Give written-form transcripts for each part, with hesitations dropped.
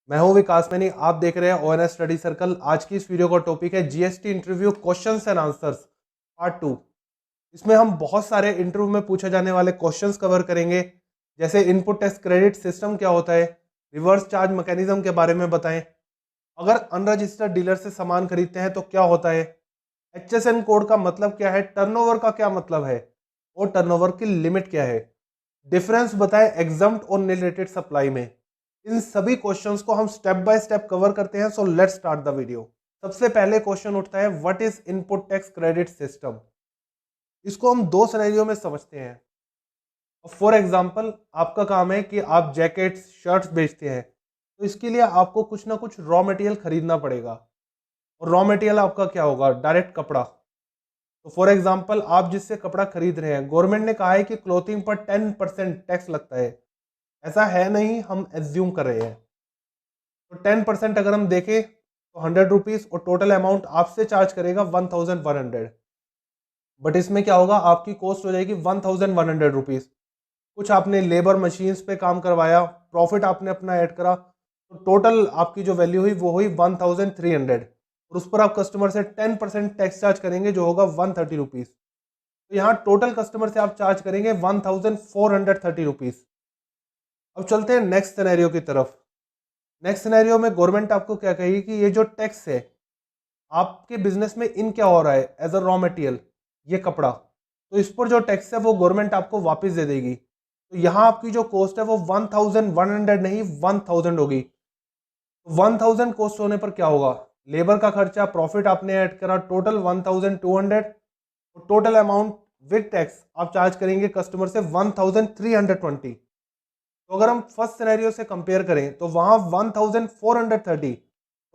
मैं हूं विकास मैनी। आप देख रहे हैं ओएनएस स्टडी सर्कल। आज की इस वीडियो का टॉपिक है GST interview questions and answers part 2। इसमें हम बहुत सारे इंटरव्यू में पूछे जाने वाले क्वेश्चंस कवर करेंगे, जैसे इनपुट टैक्स क्रेडिट सिस्टम क्या होता है, रिवर्स चार्ज मैकेनिज्म के बारे में बताएं, अगर अनरजिस्टर्ड डीलर से सामान खरीदते हैं तो क्या होता है, एचएसएन कोड का मतलब क्या है, टर्नओवर का क्या मतलब है और टर्नओवर की लिमिट क्या है, डिफरेंस बताएं एग्जम्प्ट और रिलेटेड सप्लाई में। इन सभी क्वेश्चंस को हम स्टेप बाय स्टेप कवर करते हैं। So let's start the video. सबसे पहले क्वेश्चन उठता है, what is input tax credit system. इसको हम दो सिनेरियो में समझते हैं। फॉर एग्जांपल, आपका काम है कि आप जैकेट्स शर्ट्स बेचते हैं, तो इसके लिए आपको कुछ ना कुछ रॉ मटेरियल खरीदना पड़ेगा। और रॉ मटेरियल आपका क्या होगा, डायरेक्ट कपड़ा। तो फॉर एग्जांपल, आप जिससे कपड़ा खरीद रहे हैं, गवर्नमेंट ने कहा है कि क्लोथिंग पर 10% टैक्स लगता है। ऐसा है नहीं, हम एज्यूम कर रहे हैं। तो 10% अगर हम देखें तो 100 रुपीज, और टोटल अमाउंट आपसे चार्ज करेगा 1100। बट इसमें क्या होगा, आपकी कॉस्ट हो जाएगी 1100 रुपीज। कुछ आपने लेबर मशीन्स पे काम करवाया, प्रॉफिट आपने अपना ऐड करा, तो टोटल आपकी जो वैल्यू हुई वो हुई 1300। और उस पर आप कस्टमर से 10% टैक्स चार्ज करेंगे, जो होगा 130 रुपीज। तो यहाँ टोटल कस्टमर से आप चार्ज करेंगे 1430 रुपीज। अब चलते हैं नेक्स्ट सिनेरियो की तरफ। नेक्स्ट सिनेरियो में गवर्नमेंट आपको क्या कहेगी कि ये जो टैक्स है, आपके बिजनेस में इन क्या हो रहा है एज अ रॉ मटेरियल, ये कपड़ा, तो इस पर जो टैक्स है वो गवर्नमेंट आपको वापस दे देगी। तो यहाँ आपकी जो कॉस्ट है वो 1100 नहीं 1000 होगी। 1000 कॉस्ट होने पर क्या होगा, लेबर का खर्चा, प्रॉफिट आपने ऐड करा, टोटल 1200, और टोटल अमाउंट विद टैक्स आप चार्ज करेंगे कस्टमर से 1320। तो अगर हम फर्स्ट सिनेरियो से कंपेयर करें तो वहां 1430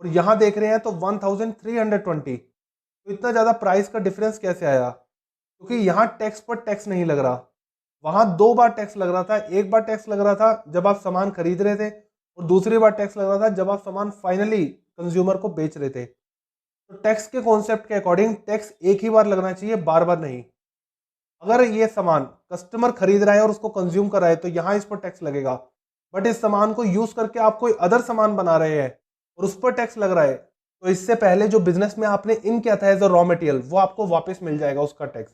और यहां देख रहे हैं तो 1320। तो इतना ज्यादा प्राइस का डिफरेंस कैसे आया, क्योंकि यहां टैक्स पर टैक्स नहीं लग रहा। वहां दो बार टैक्स लग रहा था। एक बार टैक्स लग रहा था जब आप सामान खरीद रहे थे, और दूसरी बार टैक्स लग रहा था जब आप सामान फाइनली कंज्यूमर को बेच रहे थे। तो टैक्स के कॉन्सेप्ट के अकॉर्डिंग टैक्स एक ही बार लगना चाहिए, बार बार नहीं। अगर ये सामान कस्टमर खरीद रहा है और उसको कंज्यूम कर रहा है तो यहां इस पर टैक्स लगेगा। बट इस सामान को यूज करके आप कोई अदर सामान बना रहे हैं और उस पर टैक्स लग रहा है, तो इससे पहले जो बिजनेस में आपने इन किया था एज अ रॉ मटेरियल, वो आपको वापस मिल जाएगा, उसका टैक्स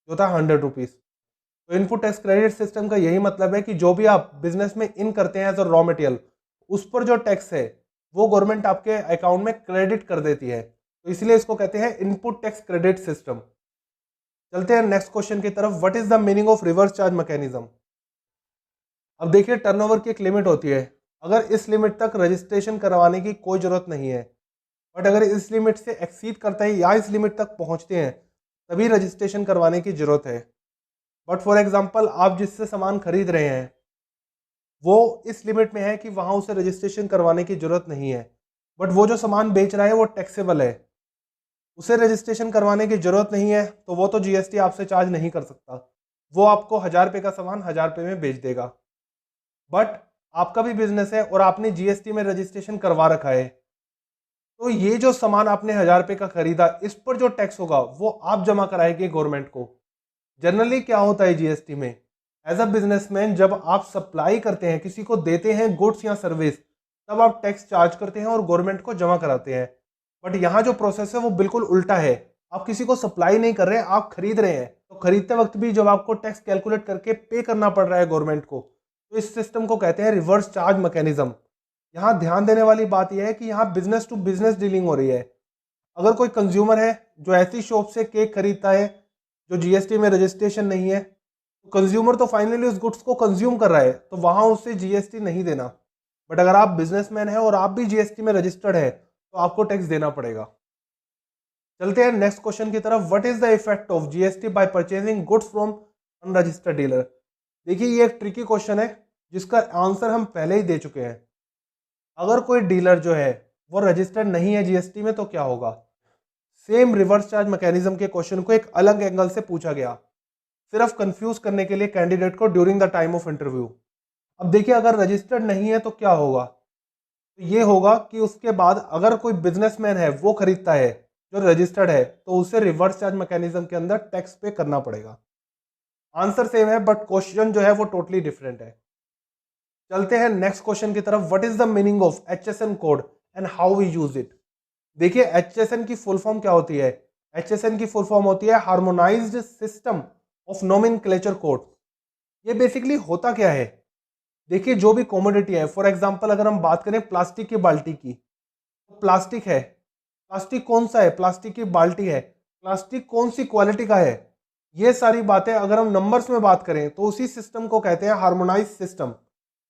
जो था 100 रुपीज। तो इनपुट टैक्स क्रेडिट सिस्टम का यही मतलब है कि जो भी आप बिजनेस में इन करते हैं एज अ रॉ मटेरियल, उस पर जो टैक्स है वो गवर्नमेंट आपके अकाउंट में क्रेडिट कर देती है। तो इसलिए इसको कहते हैं इनपुट टैक्स क्रेडिट सिस्टम। चलते हैं नेक्स्ट क्वेश्चन की तरफ, what is the meaning of reverse charge mechanism. अब देखिए, टर्नओवर की एक लिमिट होती है। अगर इस लिमिट तक रजिस्ट्रेशन करवाने की कोई जरूरत नहीं है, बट अगर इस लिमिट से एक्सीड करते हैं या इस लिमिट तक पहुंचते हैं, तभी रजिस्ट्रेशन करवाने की जरूरत है। बट फॉर एग्जांपल, आप जिससे सामान खरीद रहे हैं वो इस लिमिट में है कि वहां उसे रजिस्ट्रेशन करवाने की जरूरत नहीं है। बट वो जो सामान बेच रहा है वो टैक्सेबल है, उसे रजिस्ट्रेशन करवाने की जरूरत नहीं है, तो वो तो जीएसटी आपसे चार्ज नहीं कर सकता। वो आपको 1000 रुपये का सामान 1000 रुपये में बेच देगा। बट आपका भी बिजनेस है और आपने जीएसटी में रजिस्ट्रेशन करवा रखा है, तो ये जो सामान आपने 1000 रुपये का खरीदा, इस पर जो टैक्स होगा वो आप जमा कराएंगे गवर्नमेंट को। जनरली क्या होता है जीएसटी में, एज अ बिजनेसमैन जब आप सप्लाई करते हैं, किसी को देते हैं गुड्स या सर्विस, तब आप टैक्स चार्ज करते हैं और गवर्नमेंट को जमा कराते हैं। बट यहाँ जो प्रोसेस है वो बिल्कुल उल्टा है। आप किसी को सप्लाई नहीं कर रहे हैं, आप खरीद रहे हैं, तो खरीदते वक्त भी जब आपको टैक्स कैलकुलेट करके पे करना पड़ रहा है गवर्नमेंट को, तो इस सिस्टम को कहते हैं रिवर्स चार्ज मैकेनिज्म। यहाँ ध्यान देने वाली बात यह है कि यहाँ बिजनेस टू बिजनेस डीलिंग हो रही है। अगर कोई कंज्यूमर है जो ऐसी शॉप से केक खरीदता है जो जीएसटी में रजिस्ट्रेशन नहीं है, तो कंज्यूमर तो फाइनली उस गुड्स को कंज्यूम कर रहा है, तो वहां उसे जीएसटी नहीं देना। बट अगर आप बिजनेसमैन है और आप भी जीएसटी में रजिस्टर्ड है, तो आपको टैक्स देना पड़ेगा। चलते हैं नेक्स्ट क्वेश्चन की तरफ, what is the effect of GST by purchasing goods from unregistered dealer. देखिए, ये एक ट्रिकी क्वेश्चन है जिसका आंसर हम पहले ही दे चुके हैं। अगर कोई डीलर जो है वो रजिस्टर्ड नहीं है जीएसटी में, तो क्या होगा। सेम रिवर्स चार्ज मैकेनिज्म के क्वेश्चन को एक अलग एंगल से पूछा गया, सिर्फ कंफ्यूज करने के लिए कैंडिडेट को during the time of interview. अब देखिए, अगर रजिस्टर्ड नहीं है तो क्या होगा, तो ये होगा कि उसके बाद अगर कोई बिजनेसमैन है वो खरीदता है जो रजिस्टर्ड है, तो उसे रिवर्स चार्ज मैकेनिज्म के अंदर टैक्स पे करना पड़ेगा। आंसर सेम है बट क्वेश्चन जो है वो टोटली डिफरेंट है। चलते हैं नेक्स्ट क्वेश्चन की तरफ। What is the meaning of HSN code and how we use it. देखिए HSN की फुल फॉर्म क्या होती है। HSN की फुल फॉर्म होती है harmonised system of nomenclature code. ये बेसिकली होता क्या है, देखिए जो भी कॉमोडिटी है, फॉर एग्जांपल अगर हम बात करें प्लास्टिक की बाल्टी की, तो प्लास्टिक है, प्लास्टिक कौन सा है, प्लास्टिक की बाल्टी है, प्लास्टिक कौन सी क्वालिटी का है, ये सारी बातें अगर हम नंबर्स में बात करें तो उसी सिस्टम को कहते हैं हार्मोनाइज सिस्टम,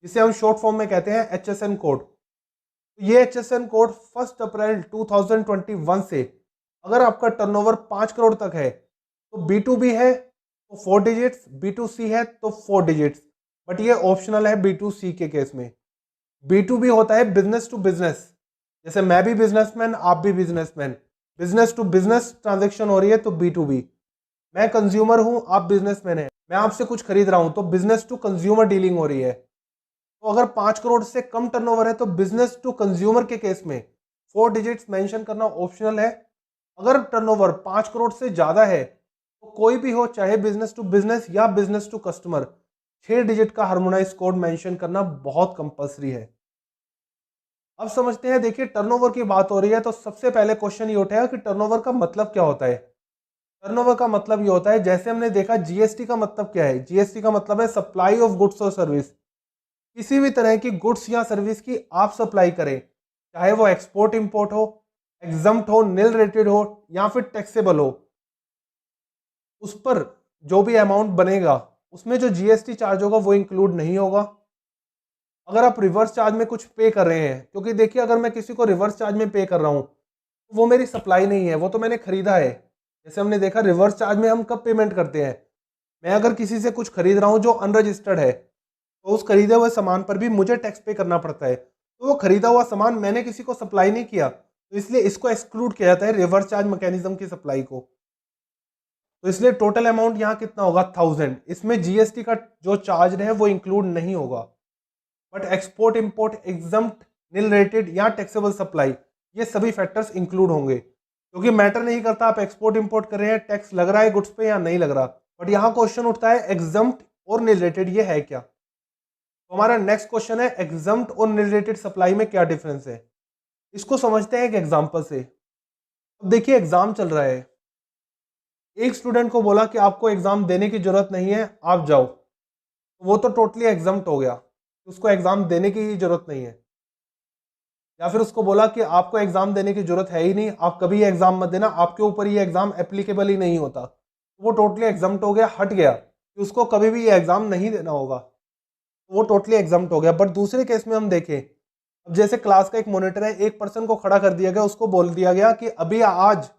जिसे हम शॉर्ट फॉर्म में कहते हैं HSN कोड। ये HSN कोड 1 अप्रैल 2021 से अगर आपका टर्नओवर 5 करोड़ तक है तो B2B है तो 4 डिजिट्स, B2C है तो 4 डिजिट्स, बट ये ऑप्शनल है B2C के केस में। B2B होता है बिजनेस टू बिजनेस, जैसे मैं भी बिजनेसमैन आप भी businessman, business to business transaction हो रही है तो B2B। मैं कंज्यूमर हूं आप बिजनेसमैन हैं, मैं आपसे कुछ खरीद रहा हूं तो बिजनेस टू कंज्यूमर डीलिंग हो रही है। तो अगर 5 करोड़ से कम टर्नओवर है तो बिजनेस टू कंज्यूमर के केस में 4 डिजिट्स मेंशन करना ऑप्शनल है। अगर टर्नओवर 5 करोड़ से ज्यादा है तो कोई भी हो, चाहे बिजनेस टू बिजनेस या बिजनेस टू कस्टमर, 6 डिजिट का हार्मोनाइज कोड मेंशन करना बहुत कंपलसरी है। अब समझते हैं, देखिए टर्नओवर की बात हो रही है तो सबसे पहले क्वेश्चन ये उठेगा कि टर्नओवर का मतलब क्या होता है। टर्नओवर का मतलब ये होता है, जैसे हमने देखा जीएसटी का मतलब क्या है, जीएसटी का मतलब है सप्लाई ऑफ गुड्स और सर्विस। किसी भी तरह की गुड्स या सर्विस की आप सप्लाई करें, चाहे वो एक्सपोर्ट इंपोर्ट हो, एग्जम्प्ट हो, निल रेटेड हो या फिर टैक्सेबल हो, उस पर जो भी अमाउंट बनेगा उसमें जो जीएसटी चार्ज होगा वो इंक्लूड नहीं होगा। अगर आप रिवर्स चार्ज में कुछ पे कर रहे हैं, क्योंकि देखिए अगर मैं किसी को रिवर्स चार्ज में पे कर रहा हूं तो वो मेरी सप्लाई नहीं है, वो तो मैंने खरीदा है। जैसे हमने देखा रिवर्स चार्ज में हम कब पेमेंट करते हैं, मैं अगर किसी से कुछ खरीद रहा हूं जो अनरजिस्टर्ड है तो उस खरीदे हुए सामान पर भी मुझे टैक्स पे करना पड़ता है, तो वो खरीदा हुआ सामान मैंने किसी को सप्लाई नहीं किया, तो इसलिए इसको एक्सक्लूड किया जाता है रिवर्स चार्ज मैकेनिज्म की सप्लाई को। तो इसलिए टोटल अमाउंट यहाँ कितना होगा 1000, इसमें जीएसटी का जो चार्ज है वो इंक्लूड नहीं होगा। But export import exempt nil rated या टैक्सेबल सप्लाई, ये सभी फैक्टर्स इंक्लूड होंगे, क्योंकि मैटर नहीं करता आप एक्सपोर्ट इंपोर्ट कर रहे हैं टैक्स लग रहा है गुड्स पे या नहीं लग रहा। बट यहाँ क्वेश्चन उठता है एग्जम्प्ट और निल रेटेड ये है क्या। तो हमारा नेक्स्ट क्वेश्चन है एग्जम्प्ट और निल रेटेड सप्लाई में क्या डिफरेंस है। इसको समझते हैं एक एग्जाम्पल से। अब देखिए एग्जाम चल रहा है, एक स्टूडेंट को बोला कि आपको एग्जाम देने की जरूरत नहीं है आप जाओ, तो वो तो टोटली एग्जम्प्ट हो गया, उसको एग्जाम देने की ही जरूरत नहीं है। या फिर उसको बोला कि आपको एग्जाम देने की जरूरत है ही नहीं, आप कभी एग्जाम मत देना, आपके ऊपर ये एग्जाम एप्लीकेबल ही नहीं होता, तो वो टोटली एग्जम्प्ट हो गया, हट गया कि उसको कभी भी ये एग्जाम नहीं देना होगा, तो वो टोटली एग्जम्प्ट हो गया। बट दूसरे केस में हम देखें, अब जैसे क्लास का एक मॉनिटर है, एक पर्सन को खड़ा कर दिया गया, उसको बोल दिया गया कि अभी आज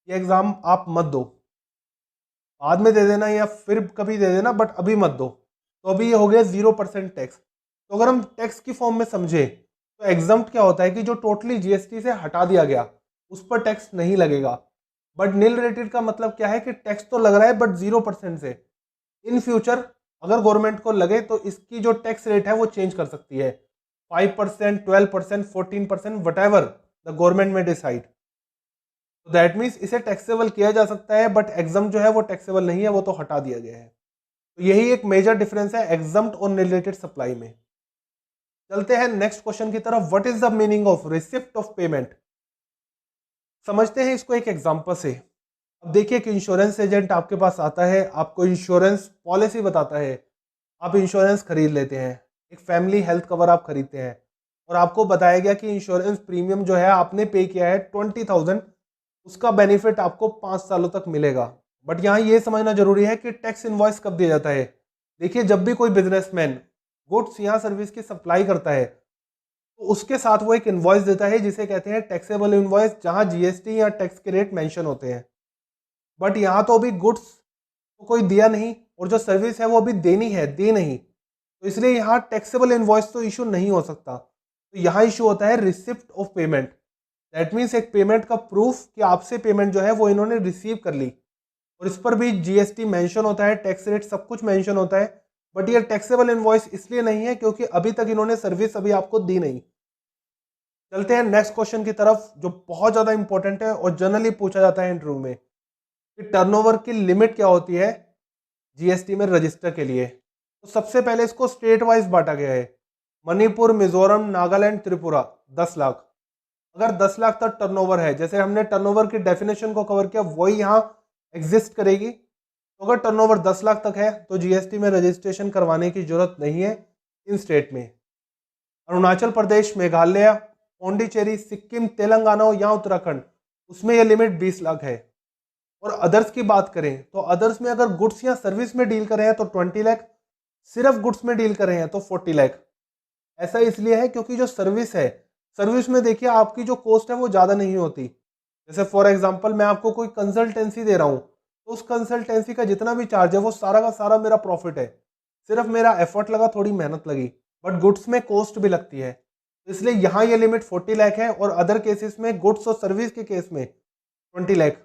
ये एग्जाम आप मत दो, बाद में दे देना या फिर कभी दे देना बट अभी मत दो, तो अभी ये हो गया 0% टैक्स। तो अगर हम टैक्स की फॉर्म में समझे तो एग्जम्प्ट क्या होता है कि जो टोटली जीएसटी से हटा दिया गया उस पर टैक्स नहीं लगेगा। बट निल रेटेड का मतलब क्या है कि टैक्स तो लग रहा है बट 0% से। इन फ्यूचर अगर गवर्नमेंट को लगे तो इसकी जो टैक्स रेट है वो चेंज कर सकती है, 5%, 12%, 14%, वट एवर द गवर्नमेंट में डिसाइड। तो दैट मीन्स इसे टैक्सेबल किया जा सकता है बट एग्जाम जो है वो टैक्सेबल नहीं है, वो तो हटा दिया गया है। तो यही एक मेजर डिफरेंस है एग्जम्प्ट और रिलेटेड सप्लाई में। चलते हैं नेक्स्ट क्वेश्चन की तरफ। What is the meaning of receipt of payment. समझते हैं इसको एक एग्जांपल से। अब देखिए कि इंश्योरेंस एजेंट आपके पास आता है, आपको इंश्योरेंस पॉलिसी बताता है, आप इंश्योरेंस खरीद लेते हैं, एक फैमिली हेल्थ कवर आप खरीदते हैं और आपको बताया गया कि इंश्योरेंस प्रीमियम जो है आपने पे किया है 20,000, उसका बेनिफिट आपको 5 सालों तक मिलेगा। बट यहाँ ये समझना जरूरी है कि टैक्स इनवॉइस कब दिया जाता है। देखिए जब भी कोई बिजनेसमैन गुड्स या सर्विस की सप्लाई करता है तो उसके साथ वो एक इनवॉइस देता है जिसे कहते हैं टैक्सेबल इनवॉइस, जहां जीएसटी या टैक्स के रेट मेंशन होते हैं। बट यहाँ तो अभी गुड्स तो कोई दिया नहीं और जो सर्विस है वो अभी देनी है, दे नहीं, तो इसलिए यहाँ टैक्सेबल इनवॉइस तो इशू नहीं हो सकता। तो यहाँ इशू होता है receipt of payment. That means एक पेमेंट का प्रूफ कि आपसे पेमेंट जो है वो इन्होंने रिसीव कर ली, और इस पर भी जीएसटी मेंशन होता है, टैक्स रेट सब कुछ मेंशन होता है। बट ये टैक्सेबल इनवॉइस इसलिए नहीं है क्योंकि अभी तक इन्होंने सर्विस अभी आपको दी नहीं। चलते हैं नेक्स्ट क्वेश्चन की तरफ जो बहुत ज्यादा इंपॉर्टेंट है और जनरली पूछा जाता है इंटरव्यू में कि टर्नओवर की लिमिट क्या होती है जीएसटी में रजिस्टर के लिए। तो सबसे पहले इसको स्टेट वाइज बांटा गया है। मणिपुर, मिजोरम, नागालैंड, त्रिपुरा 10 लाख। अगर 10 लाख तक टर्नओवर है, जैसे हमने टर्नओवर की डेफिनेशन को कवर किया वही यहाँ एग्जिस्ट करेगी। तो अगर टर्नओवर 10 लाख तक है तो जीएसटी में रजिस्ट्रेशन करवाने की जरूरत नहीं है इन स्टेट में। अरुणाचल प्रदेश, मेघालय, पौंडीचेरी, सिक्किम, तेलंगाना या उत्तराखंड, उसमें यह लिमिट 20 लाख है। और अदर्स की बात करें तो अदर्स में अगर गुड्स या सर्विस में डील कर रहे हैं तो 20 लाख, सिर्फ गुड्स में डील कर रहे हैं तो 40 लाख। ऐसा इसलिए है क्योंकि जो सर्विस है, सर्विस में देखिए आपकी जो कॉस्ट है वो ज़्यादा नहीं होती। जैसे फॉर एग्जांपल मैं आपको कोई कंसल्टेंसी दे रहा हूँ तो उस कंसल्टेंसी का जितना भी चार्ज है वो सारा का सारा मेरा प्रॉफिट है, सिर्फ मेरा एफर्ट लगा, थोड़ी मेहनत लगी। बट गुड्स में कॉस्ट भी लगती है, इसलिए यहाँ ये लिमिट 40 लाख है और अदर केसेस में गुड्स और सर्विस के केस में 20 लाख।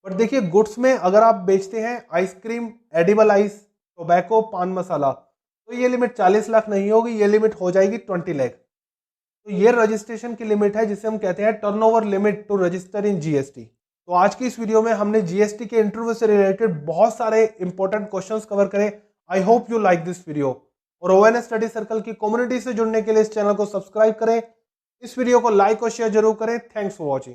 बट देखिए गुड्स में अगर आप बेचते हैं आइसक्रीम, एडिबल आइस, टोबैको, पान मसाला, तो ये लिमिट 40 लाख नहीं होगी, ये लिमिट हो जाएगी 20 लाख। तो ये रजिस्ट्रेशन की लिमिट है जिसे हम कहते हैं turnover limit to register in GST. तो आज की इस वीडियो में हमने जीएसटी के इंटरव्यू से रिलेटेड बहुत सारे इंपॉर्टेंट क्वेश्चंस कवर करे। I hope you like this video. और ओएनएस स्टडी सर्कल की कम्युनिटी से जुड़ने के लिए इस चैनल को सब्सक्राइब करें, इस वीडियो को लाइक और शेयर जरूर करें। Thanks for watching.